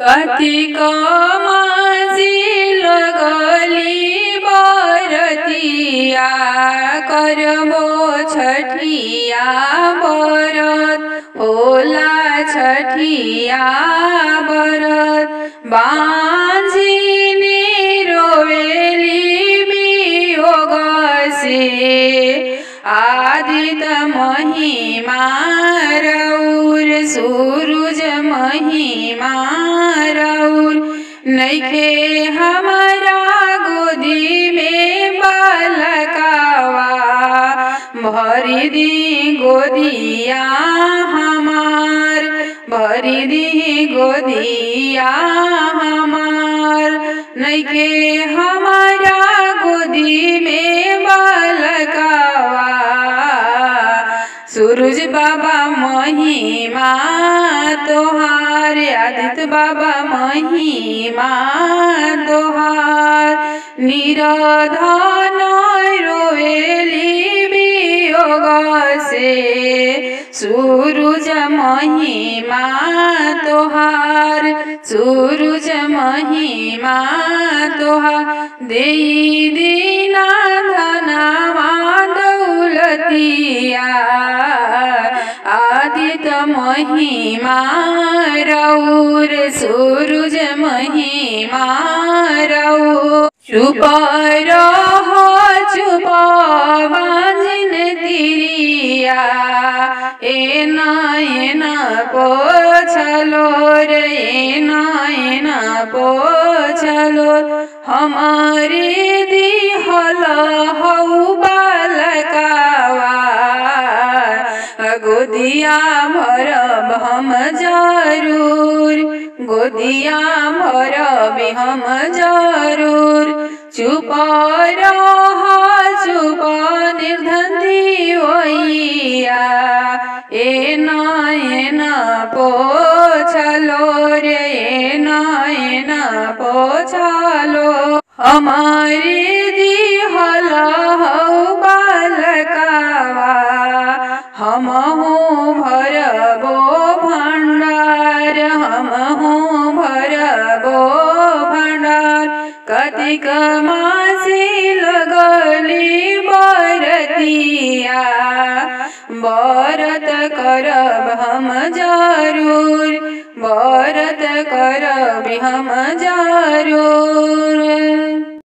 कार्तिक माझी लगली बरतिया करबो छठिया बरत होला छठिया बरत बाँझिने रोवेली वियोग से आदित महिमा रौर सूरज महिमा रौर नइखे हमारा गोदी में बालकावा भरी दी गोदिया हमार भरी दी गोदिया हमार नइखे हमारा गोदी में बालकावा सूरज बाबा महिमा तोहार आदित्य बाबा महिमा तोहार निराधन रोवेली वियोग से सूरज महिमा तोहार सूरज महिमा तोहार देई दीना धनवा दौलतिया आदित्य महिमा रौर सूरज महिमा रौर चुप रहो चुप बाँझिन तिरिया एना पोछलो रे एना पोछलो हमारे दिहल हऊ बालकावा गोदिया भरब हम जरूर गोदिया भरब हम जरूर चुप रह चुप निर्धंधी ओइया एना पोछलो रे एना पोछलो हमारे दिहल हऊ बालकावा हमहु भरबो भंडार हमहु भरबो भंडार कार्तिक मासी लगली बरतिया बरत करब हम जरूर बरत करब हम जरूर